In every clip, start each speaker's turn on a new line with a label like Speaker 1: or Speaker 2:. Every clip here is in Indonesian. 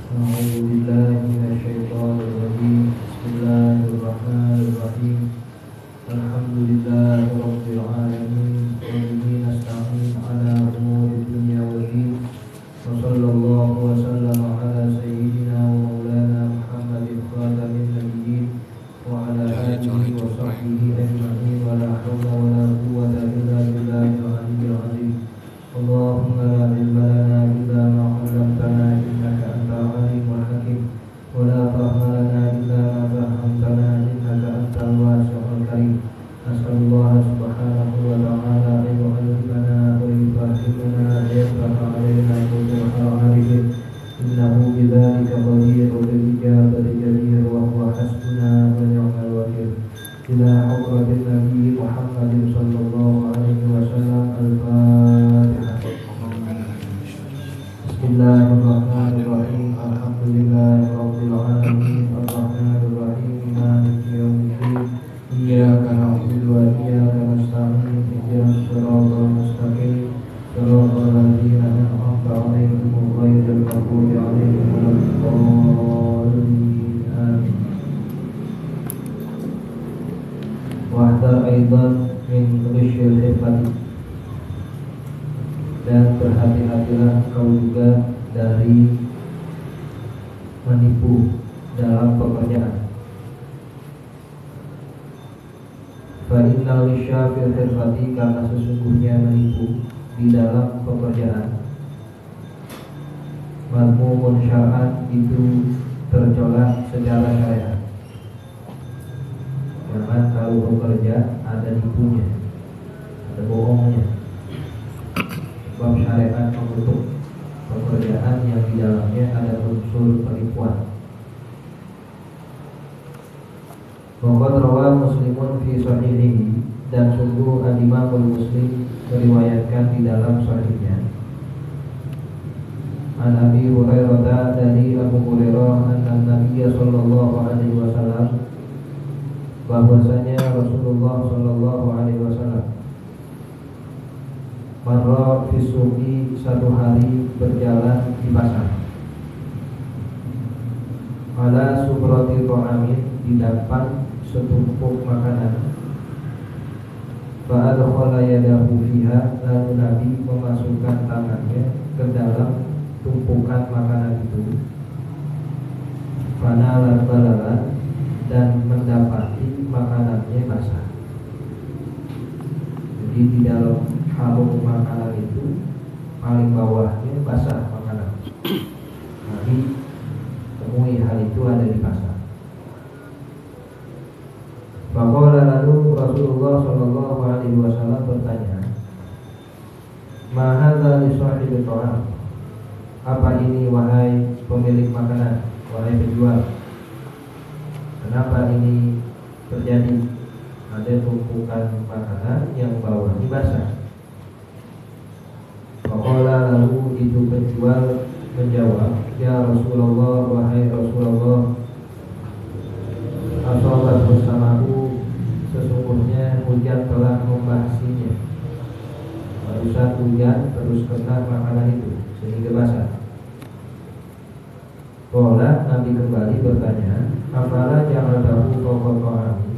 Speaker 1: أعوذ بالله من الشيطان الرجيم. بسم الله الرحمن الرحيم. الحمد لله رب العالمين وبه نستعين على أمور الدنيا والدين وصلى الله وسلم على سيدنا ومولانا محمد خاتم النبيين وعلى آله وصحبه أجمعين ولا حول ولا قوة إلا بالله العلي العظيم. اللهم لا علم لنا إلا ما علمتنا إنك أنت العليم الحكيم ولا فهم لنا إلا ما فهمتنا إنك أنت الواسع الكريم. نسأل الله سبحانه وتعالى أن يعلمنا ويفهمنا ويفتح علينا فتوح العارفين إنه بذلك قدير بالإجابة جدير وهو حسبنا ونعم الوكيل. إلى حضرة النبي محمد صلى الله عليه وسلم. الفاتحة. بسم الله الرحمن الرحيم. الحمد لله رب العالمين الرحمن الرحيم مالك يوم الدين إياك نعبد وإياك نستعين اهدنا الصراط المستقيم صراط الذين أنعمت عليهم غير المغضوب عليهم ولا الضالين آمين. Wahdar aidan min ghisyil hifati, dan berhati-hatilah kau juga dari menipu dalam pekerjaan. Fa innal ghysya fil hifati, karena sesungguhnya menipu di dalam pekerjaan, madmumun syar'an, itu tercela secara syariat. Jangan kalau bekerja ada nipunya, ada bohongnya. Sebab syariat mengutuk pekerjaan yang di dalamnya ada unsur penipuan. Waqad rawa Muslimun fi sahihihi, dan sungguh Al-Imam Muslim meriwayatkan di dalam sahihnya. An Abi Hurairah, dari Abu Hurairah, anna Nabi sallallahu alaihi wasallam, bahwasanya Rasulullah sallallahu alaihi wasallam marra fi suqi, satu hari berjalan di pasar, ala subrati ta'amin, di depan setumpuk makanan. Fa adkhala yadahu fiha, lalu Nabi memasukkan tangannya ke dalam tumpukan makanan itu. Fanalat balalan, dan mendapati makanannya basah. Jadi di dalam karung makanan itu paling bawahnya basah makanan. Nabi temui hal itu ada di pasar. Faqala, lalu Rasulullah sallallahu alaihi wasallam bertanya, ma hadza li sahibi ta'am, apa ini wahai pemilik makanan, wahai penjual? Kenapa ini terjadi? Ada tumpukan makanan yang bawahnya basah. Faqala, lalu itu penjual menjawab, ya Rasulullah, wahai Rasulullah, asabat bersamaku, sesungguhnya hujan telah membahasinya. Barusan hujan terus kena makanan itu sehingga basah. Qala, Nabi kembali bertanya, afala ja'altahu fawqa ta'ami,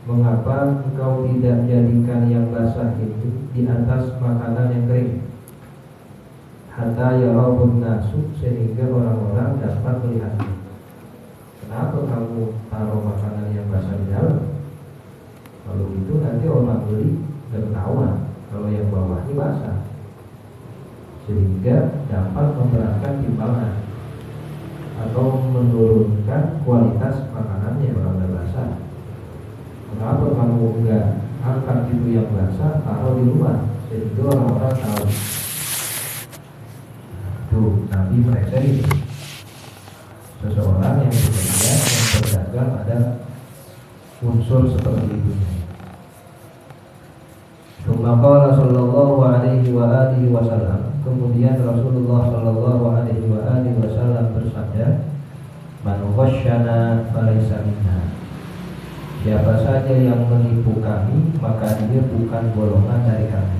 Speaker 1: mengapa engkau tidak jadikan yang basah itu di atas makanan yang kering? Hatta yarahun nasu, sehingga orang-orang dapat melihatnya. Kenapa kamu taruh makanan yang basah di dalam? Kalau itu nanti orang beli ketahuan kalau yang bawahnya basah, sehingga dapat memberatkan timbangan atau menurunkan kualitas makanannya kalau basah. Kenapa kamu enggak angkat itu yang basah, taruh di luar, sehingga orang-orang tahu? Tuh, Nabi mereka itu seseorang yang bekerja, yang berdagang, ada unsur seperti itu. Qala sallallahu alaihi wa alihi wasallam, kemudian Rasulullah sallallahu alaihi wa alihi wasallam bersabda, man ghasyana falaysa minna, siapa saja yang menipu kami, maka dia bukan golongan dari kami,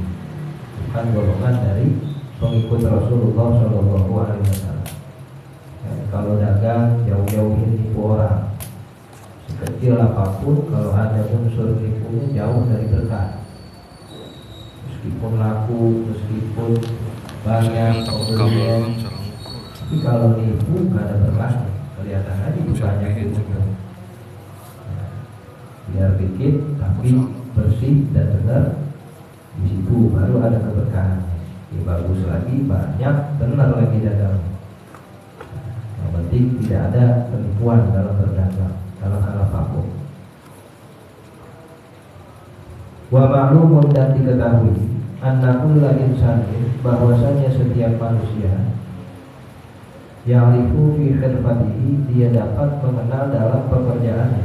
Speaker 1: bukan golongan dari pengikut Rasulullah sallallahu alaihi wasallam. sekecil apapun, kalau ada unsur nipunya jauh dari berkah. Meskipun laku, meskipun banyak pembelian, tapi kalau nipu nggak ada berkahnya. Kelihatan aja itu banyak itu. Biar dikit tapi bersih dan benar, di situ baru ada keberkahan. Ya, bagus lagi, banyak, benar lagi dagang. Yang penting tidak ada penipuan dalam berdagang, dalam hal apapun. Wa ma'lumun, dan diketahui annahu la insani, bahwasanya setiap manusia ya'rifu fi khilfatihi, dia dapat mengenal dalam pekerjaannya,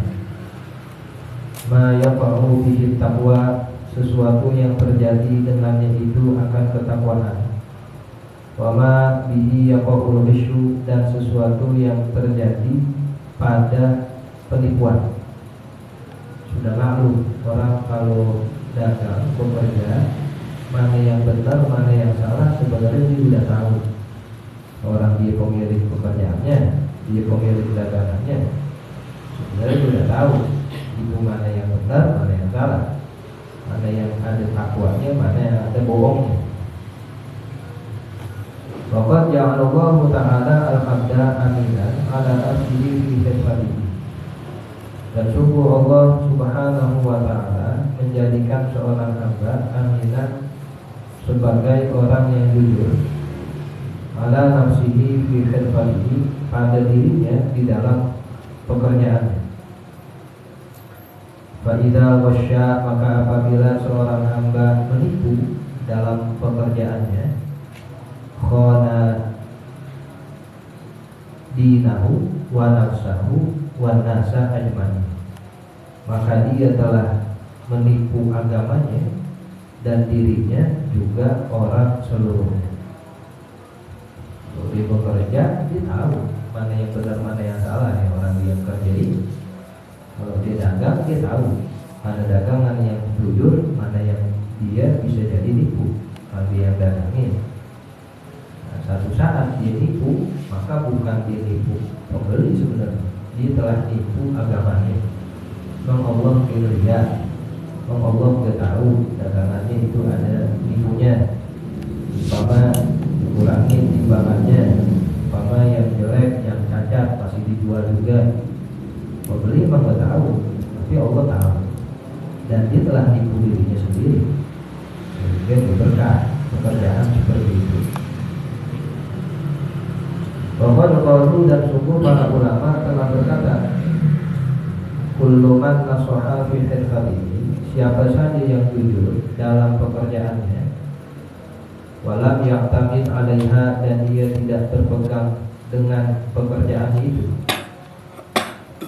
Speaker 1: ma yaqa'u bihi taqwa, sesuatu yang terjadi dengannya itu akan ketakwaan, wa ma bihi yaqa'ul ghisyu, dan sesuatu yang terjadi pada penipuan. Sudah lalu orang kalau dagang bekerja, mana yang benar, mana yang salah, sebenarnya dia sudah tahu. Orang dia pemilik pekerjaannya, dia pemilik dagangannya, sebenarnya sudah tahu itu mana yang benar, mana yang salah, mana yang ada takwanya, mana yang ada bohongnya. Waqad ja'alallahu ta'ala al-'abda aminan 'ala nafsihi fi hifdhihi. Dan sungguh Allah Subhanahu wa ta'ala menjadikan seorang hamba aminan, sebagai orang yang jujur, ala nafsihi fi khilfatihi, pada dirinya di dalam pekerjaannya. Fa idza wasya, maka apabila seorang hamba menipu dalam pekerjaannya, khana dinahu wa nafsahu wa nasa ajma'in, maka dia telah menipu agamanya dan dirinya juga orang seluruhnya. Kalau dia bekerja, dia tahu mana yang benar, mana yang salah ya orang dia kerja ini. Kalau dia dagang, dia tahu mana dagangan yang jujur, mana yang dia bisa jadi nipu kalau dia dagangin. Nah, satu saat dia nipu, maka bukan dia nipu pembeli sebenarnya, dia telah nipu agamanya. Allah kelihat, Allah tidak tahu dagangannya itu ada nipunya, umpama dikurangi timbangannya, umpama yang jelek, yang cacat masih dijual juga. Pembeli memang tidak tahu, tapi Allah tahu, dan dia telah nipu dirinya sendiri. Sehingga berkah pekerjaan seperti itu. Bahwa qalu, dan sungguh para ulama telah berkata, kullu man nasaha fi hifdhihi, siapa saja yang jujur dalam pekerjaannya, walam ya'tamid 'alaiha, dan dia tidak berpegang dengan pekerjaan itu,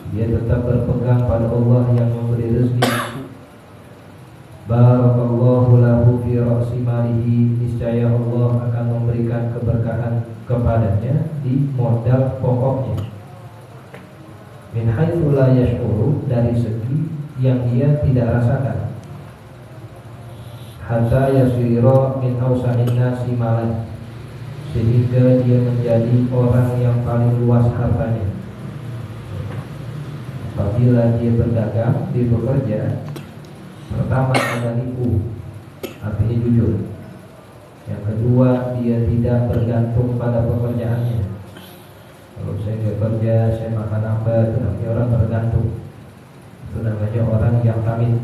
Speaker 1: dia tetap berpegang pada Allah yang memberi rezeki. Barakallahu lahu fi ra'si malihi, niscaya Allah akan memberikan keberkahan kepadanya di modal pokoknya. Min haitsu la yash'uru, dari segi yang dia tidak rasakan. Hatta yasira min awsa'in nasi malan, sehingga dia menjadi orang yang paling luas hartanya. Apabila dia berdagang, dia bekerja, pertama ada nipu, artinya jujur. Yang kedua, dia tidak bergantung pada pekerjaannya. Kalau saya bekerja, saya makan apa, itu namanya orang bergantung. Itu namanya orang yang tamid,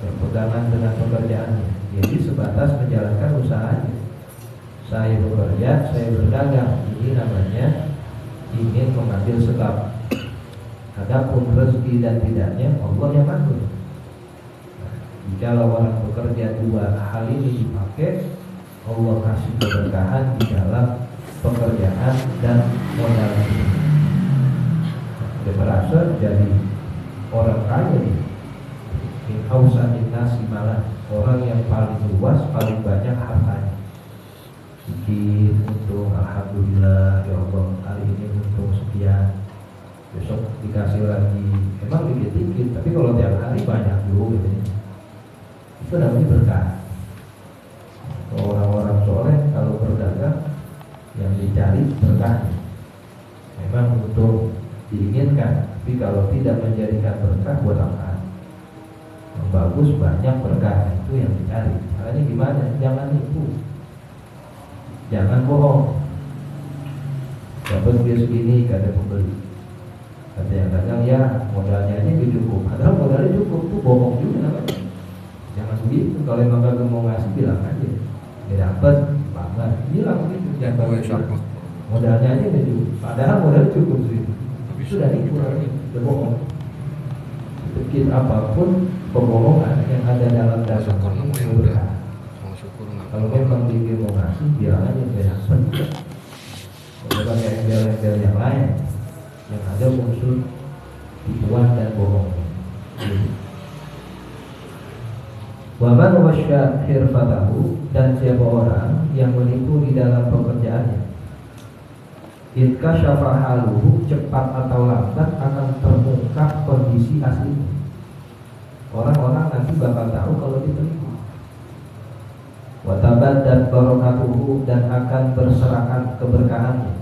Speaker 1: berpegangan dengan pekerjaannya. Jadi sebatas menjalankan usahanya. Saya bekerja, saya berdagang, ini namanya ingin mengambil sebab. Adapun rezeki dan tidaknya Allah yang mengatur. Jika orang bekerja, dua hal ini dipakai, Allah kasih keberkahan di dalam pekerjaan dan modal ini. Dia merasa jadi orang kaya nih. Min awsa'in nasi malah, orang yang paling luas, paling banyak hartanya. Bikin untung, alhamdulillah ya Allah, hari ini untung sekian, besok dikasih lagi. Memang dikit-dikit, tapi kalau tiap hari banyak dulu gitu. Itu namanya berkah. Orang-orang soleh kalau berdagang, yang dicari berkah. Memang untuk diinginkan, Tapi kalau tidak menjadikan berkah, buat apa? Yang bagus banyak berkah, itu yang dicari. Makanya gimana? Jangan nipu, jangan bohong. Dapat dia segini, gak ada pembeli. Kata yang dagang, ya modalnya aja gak cukup. Padahal modalnya cukup, tuh bohong juga namanya. Jangan begitu. Kalau emang kagak mau ngasih, bilang aja. Dia dapat, banget. Bilang begitu. Jangan bilang modalnya aja gak cukup. Padahal modalnya cukup sih. Tapi sudah dikurangi, udah bohong. Sedikit apapun pembohongan yang ada dalam dasar ini. Kalau memang dia mau ngasih, bilang aja gak dapat. Bukan embel-embel yang lain yang ada unsur tipuan dan bohong. Wa man wasya hirfatahu, dan siapa orang yang menipu di dalam pekerjaannya, idka syafahaluhu, cepat atau lambat akan terungkap kondisi asli. Orang-orang nanti bakal tahu kalau ditipu. Wa tabaddat barakatuhu, dan akan berserakan keberkahannya,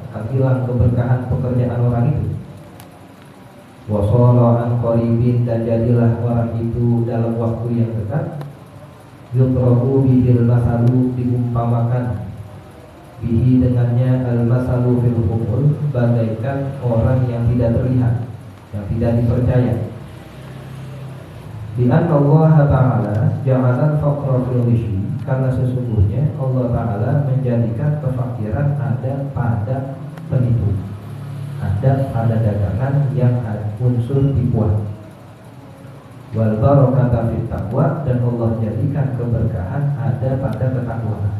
Speaker 1: akan hilang keberkahan pekerjaan orang itu. Wa shara an qaribin, dan jadilah orang itu dalam waktu yang dekat yutrahu bihil masalu, diumpamakan bihi dengannya al masalu fil hukul, bagaikan orang yang tidak terlihat, yang tidak dipercaya. Di anna Allah Ta'ala ja'alan faqra fil wishi, karena sesungguhnya Allah Ta'ala menjadikan kefakiran ada pada penipu, ada pada dagangan yang unsur tipuan. Wal barakata fit taqwa, dan Allah jadikan keberkahan ada pada ketakwaan.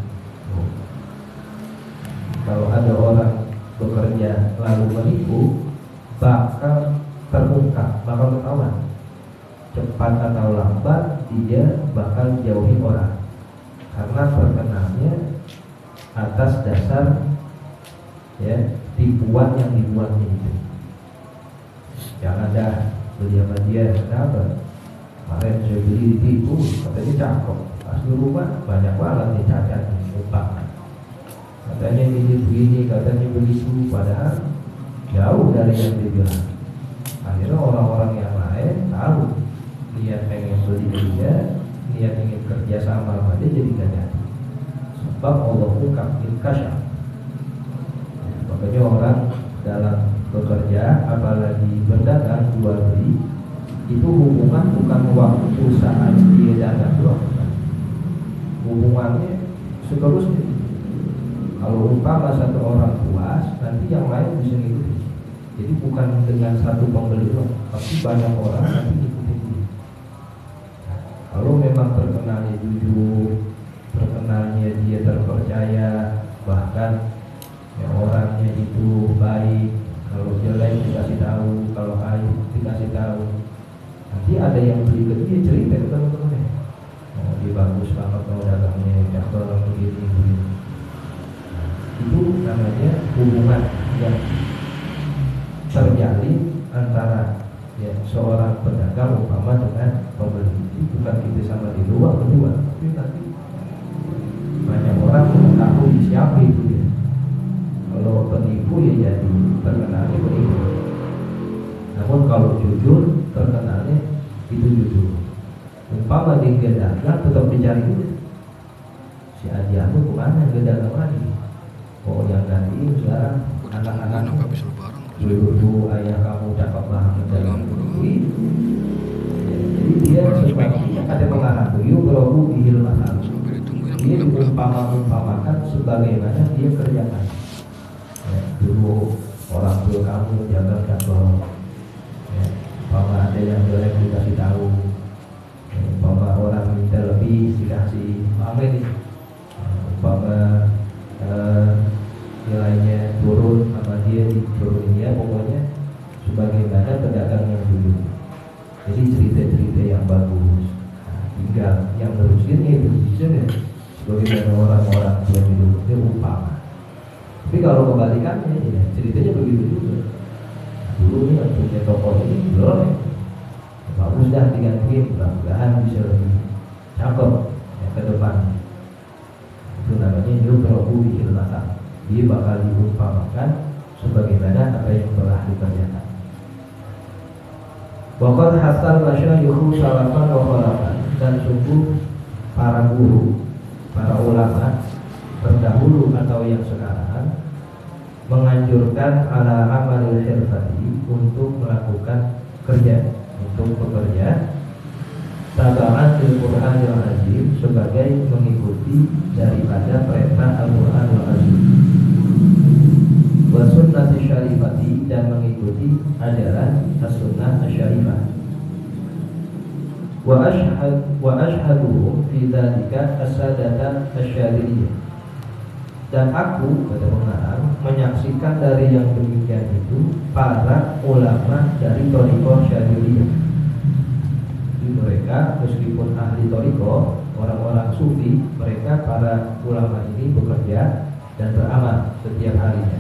Speaker 1: Kalau ada orang bekerja lalu menipu, bakal terungkap, bakal ketahuan. Cepat atau lambat dia bakal jauhi orang, karena terkenalnya atas dasar ya tipuan yang dibuatnya itu. Jangan dah beli sama dia, kenapa? Kemarin saya beli ditipu, katanya cakep, pas di rumah banyak banget nih cacat, utang. Katanya ini begini, katanya begitu, padahal jauh dari yang dibilang. Akhirnya orang-orang yang lain tahu, niat pengen beli dia, niat ingin kerja sama dia, jadi gak jadi. Sebab Allah ungkap ilkasyaf. Makanya orang dalam bekerja, apalagi berdagang jual beli, itu hubungan bukan waktu saat dia dagang doang, hubungannya seterusnya. Kalau umpama satu orang puas, nanti yang lain bisa ngikutin. Jadi bukan dengan satu pembeli doang, tapi banyak orang nanti ngikutin dia. Kalau memang terkenalnya jujur, terkenalnya dia terpercaya, bahkan ya orangnya itu baik, kalau jelek dikasih tahu, kalau aib dikasih tahu, nanti ada yang beli ke dia, cerita ke teman-temannya, oh dia bagus banget kalau dagangnya, cakep begini. Itu namanya hubungan yang terjalin antara ya seorang pedagang umpama dengan pembeli. Itu bukan kita sama di luar berdua, tapi nanti banyak orang mengetahui siapa itu dia. Kalau penipu ya jadi terkenalnya penipu. Namun kalau jujur terkenalnya itu jujur. Umpama dia dagang tetap dicari duit. Si Adian itu kemana dia dagang lagi? Oh yang gantiin sekarang anak-anak dulu ayah kamu cakep banget dagang duit. Jadi dia sebaiknya ada pengarah beliau berlaku bihil masalah. Dia diumpamakan sebagaimana dia kerjakan. Ya, dulu orang tua kamu jaga cakep. Ya, kalau ada yang jelek dikasih tahu. Ya, kalau orang minta lebih dikasih. Amin. Umpama nilainya turun sama dia diturunin ya, pokoknya sebagaimana pedagang yang dulu. Jadi cerita-cerita yang bagus. Nah, tinggal yang terusin itu bisa sebagaimana orang-orang tua dulu dia umpama. Tapi kalau kebalikannya ya, ceritanya begitu juga. Dulu nih punya toko ini belum bagus dah digantiin, mudah-mudahan bisa lebih cakep ya, ke depan. Itu namanya yutrahu bihil masal. Dia bakal diumpamakan sebagaimana apa yang telah dikerjakan. Waqad hasan masyayikhu salafan wa khalafan, dan sungguh para guru, para ulama terdahulu atau yang sekarang menganjurkan ala amalil hirfati, untuk melakukan kerja, untuk bekerja tabaan al Qur'anil Azim, sebagai mengikuti daripada perintah Al-Qur'anul Azim, wa sunnati syarifati, dan mengikuti ajaran as-sunnah asy-syarifah. Wa ashhaduhum fi dzalika as-sadata asy-syadziliyah, dan aku, kata pengarang, menyaksikan dari yang demikian itu para ulama dari thariqah Syadziliyah. Mereka meskipun ahli thariqah, orang-orang sufi, mereka para ulama ini bekerja dan beramal setiap harinya.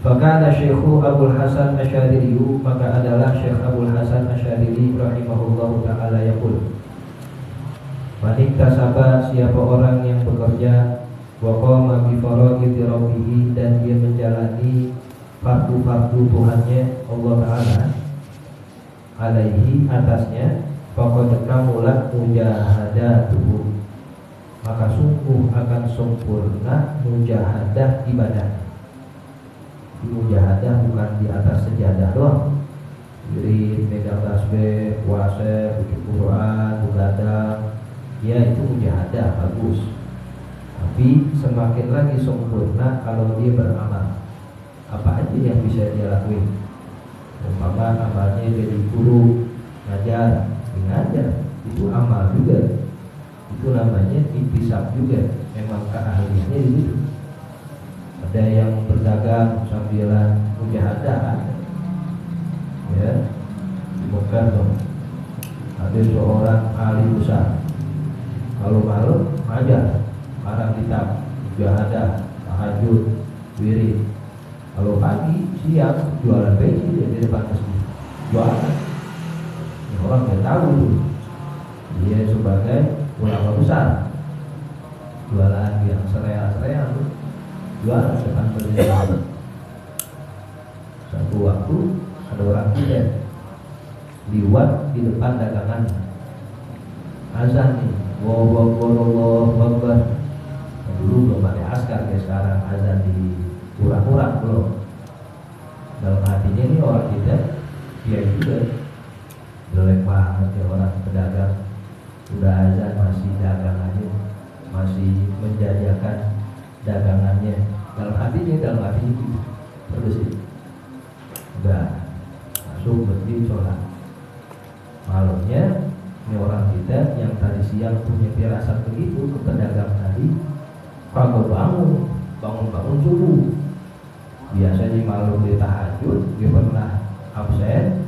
Speaker 1: Fakana Syekhu Abul Hasan Asy'adzili, maka adalah Syekh Abul Hasan Asy'adzili rahimahullahu taala yaqul, maniktasaba, siapa orang yang bekerja, wa qama bi faraidi rabbih, dan dia menjalani fardu-fardu Tuhannya Allah taala, alaihi, atasnya, faqad kamulat mujahadatuhu, maka sungguh akan sempurna mujahadah ibadah. Mujahadah bukan di atas sejadah doang, diri megang tasbih, puasa, bikin Quran, begadang, ya itu mujahadah, bagus. Tapi semakin lagi sempurna kalau dia beramal. Apa aja yang bisa dia lakuin? Umpama amalnya jadi guru, ngajar, ngajar, itu amal juga. Itu namanya intisab juga, memang keahliannya di situ. Ada yang berdagang sambilan mujahadah, ya, di Mekah dong. Ada seorang ahli besar, kalau malam ngajar, marah kitab, mujahadah, tahajud, wirid. Kalau pagi, siang jualan peci di depan masjid, jualan. Ini orang nggak tahu tuh, dia sebagai ulama besar, jualan yang sereal-sereal tuh, jualan depan masjid. Satu waktu ada orang tidak liwat di depan dagangannya, azan nih, Allahu Akbar. Dulu belum ada askar kayak sekarang, azan di kurang-kurang belum. Dalam hatinya ini orang kita, dia juga jelek banget ya, orang pedagang udah azan masih dagangannya, masih menjajakan dagangannya. Dalam hatinya gitu, terus udah masuk masjid sholat. Malamnya ini orang kita yang tadi siang punya firasat begitu ke pedagang tadi, kalau bangun subuh. Biasanya malam dia tahajud, dia pernah absen,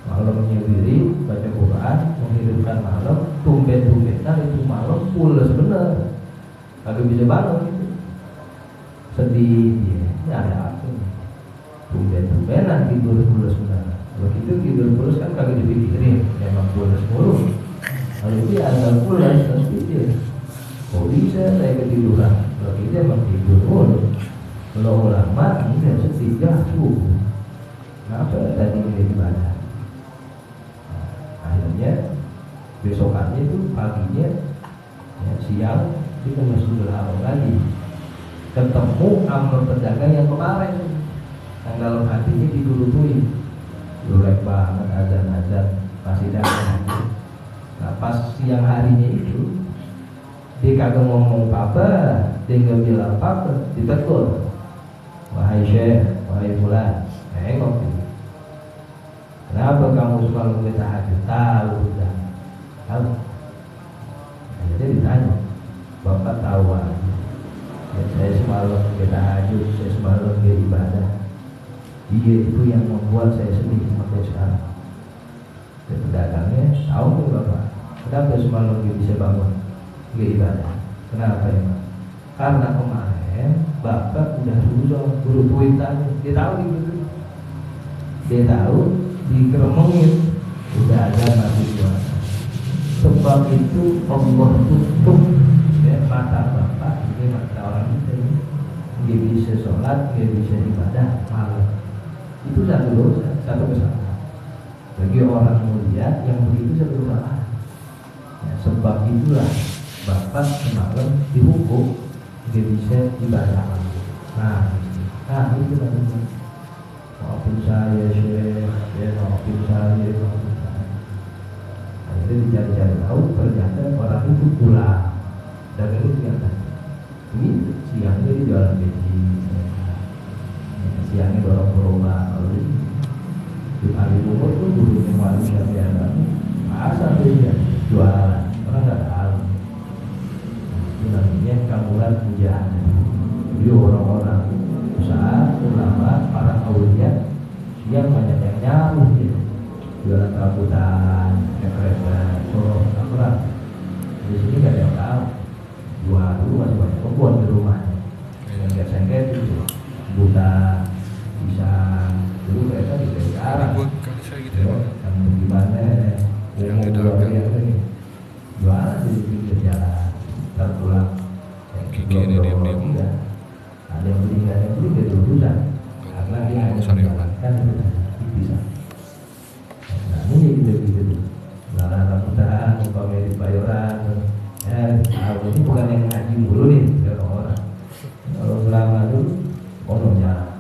Speaker 1: malamnya diri baca Quran, menghidupkan malam, tumben-tumbenan itu malam pulas bener, kagak bisa bangun gitu. Sedih dia, ini ada apa nih? Tumben-tumbenan tidur pulas bener. Kalau gitu tidur pulas kan kagak dipikirin, memang pulas mulu. Kalau dia asal pulas, pasti dia, kok bisa saya ketiduran? Kalau kita emang tidur mulu. Kalau ulama ini sedih jatuh, kenapa tadi ini ibadah? Nah, akhirnya besokannya itu paginya, ya, siang kita masih berhalang lagi, ketemu sama pedagang yang kemarin, yang dalam hatinya didulutuin, jelek banget azan masih dagang. Nah pas siang harinya itu dia kagak ngomong apa, dia nggak bilang apa, ditegur. Wahai Syekh, wahai fulan, nengok gitu. Kenapa kamu selalu bertahajud? Tahu. Akhirnya ditanya, Bapak tahu aja. Ya, saya semalam bertahajud, saya semalam beribadah. Iya, itu yang membuat saya sedih sampai sekarang. Dan pedagangnya tahu nih Bapak, kenapa semalam dia bisa bangun beribadah? Kenapa ya? Karena kemarin Bapak udah suruh tanya, dia tahu gitu. Dia tahu dikeremengin, udah ada masih puasa. Sebab itu Allah tutup ya, mata Bapak, ini mata orang kita ini, dia bisa sholat, dia bisa ibadah malam. Itu satu dosa, satu kesalahan. Bagi orang mulia yang begitu satu salah. Ya, sebab itulah Bapak semalam dihukum dia bisa ibadah. Nah itu namanya. Maafin saya Syekh, ya maafin saya. Akhirnya dicari-cari tahu ternyata orang itu pulang. Dan itu ternyata ini siangnya dia jualan bensin, siangnya dorong gerobak. Lalu di hari umur tuh gurunya manusia biasa, masa dia jualan orang nggak tahu. Itu namanya kamulan pujian. Jadi orang-orang usaha, ulama, para aulia yang banyak yang nyaruh gitu, jualan rambutan, kereta, sorong, akurat. Di sini nggak ada yang tahu. Jual dulu masih banyak kebun di rumahnya. Yang nggak sengket itu buta, pisang. Dulu kereta di arah. Yang gimana? Yang jualan ini jualan di pinggir jalan, terpulang. Ada yang beli, nggak ada yang beli, dia urusan karena dia hanya menjalankan itu bisa. Nah ini gitu. Larang rambutan, umpamanya di Bayoran, ini bukan yang ngaji dulu nih, orang. Kalau ulama dulu, orang jalan,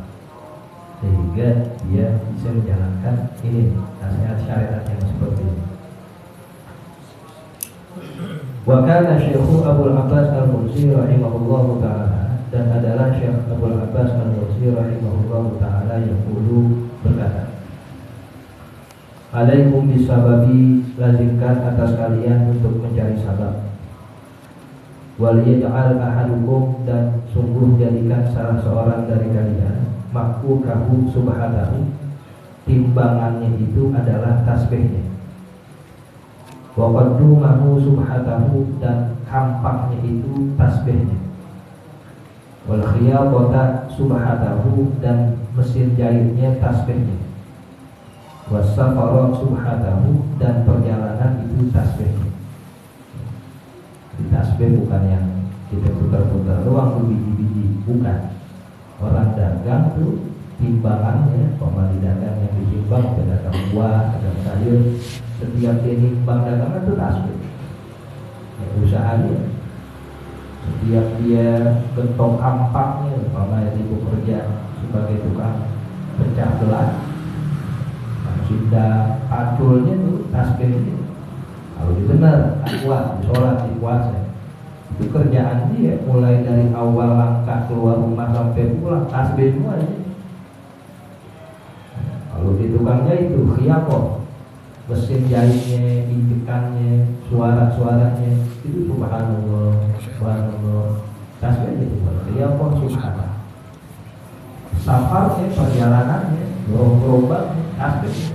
Speaker 1: sehingga dia bisa menjalankan ini nasihat syariat yang seperti ini. Wa kana Syekh Abdul Abbas Al-Mursi rahimahullahu ta'ala, dan adalah Syekh Abdul Abbas Al-Mursi rahimahullahu ta'ala yang dulu berkata, alaikum bisababi, lazimkan atas kalian untuk mencari sabab. Wal yaj'al ahadukum, dan sungguh jadikan salah seorang dari kalian mahkukahu subhanahu, timbangannya itu adalah tasbihnya. Wa qaddumahu subhanahu, dan kampaknya itu tasbihnya. Wal khiyabata subhanahu, dan mesin jahitnya tasbihnya. Wasafara subhanahu, dan perjalanan itu tasbihnya. Di tasbih bukan yang kita putar-putar doang biji-biji, bukan. Orang dagang tuh timbangannya, pembeli dagang yang ditimbang, pedagang buah, pedagang sayur, setiap dia timbang dagangan itu tasbih. Ya, usaha dia. Setiap dia bentuk kampaknya, umpamanya dia bekerja sebagai tukang pecah belah, sudah patulnya tuh tasbihnya. Kalau dibenar, kuat, sholat, puasa, itu kerjaan dia mulai dari awal langkah keluar rumah sampai pulang tasbih semuanya. Kalau di tukangnya itu khiyabah, mesin jahitnya, injekannya, suara-suaranya itu subhanallah, subhanallah, tasbih itu khiyabah, subhanallah. Safarnya, perjalanannya, gerobak-gerobaknya, tasbih.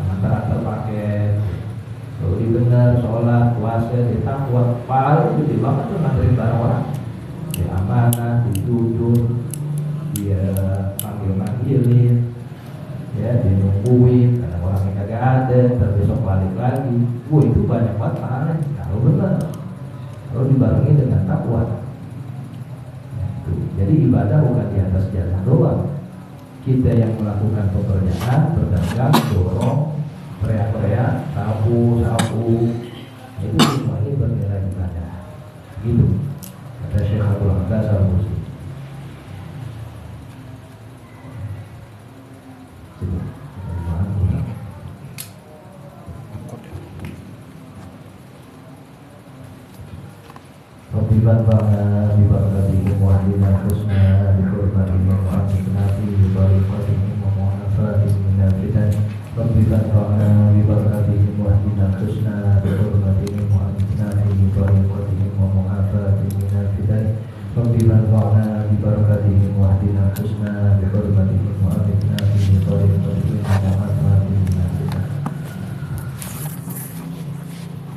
Speaker 1: Antara terpakai. Kalau benar sholat, puasa, ditakwa, paling gede banget tuh nganterin barang orang. Dia amanah, dituduh, dia manggil-manggilin, ya dia nungguin karena orangnya kagak ada, terbesok balik lagi. Itu banyak banget pahalanya kalau benar, kalau dibarengi dengan takwa. Jadi ibadah bukan di atas jalan doang. Kita yang melakukan pekerjaan, berdagang, dorong, teriak-teriak, sapu, itu semua ini bernilai ibadah. Gitu kata Syekh Abdul Abbas Al-Mursi. Rabbiban ba'na bibarakatihim wa ahdina husna bihurmatihim wa ahdina bibarakatihim wa mu'afatihim minal fitan. Rabbiban ba'na bibarakatihim wa ahdina husna bihurmatihim wa ahdina bibarakatihim wa mu'afatihim minal fitan. Rabbiban ba'na bibarakatihim wa ahdina husna bihurmatihim wa ahdina bibarakatihim wa mu'afatihim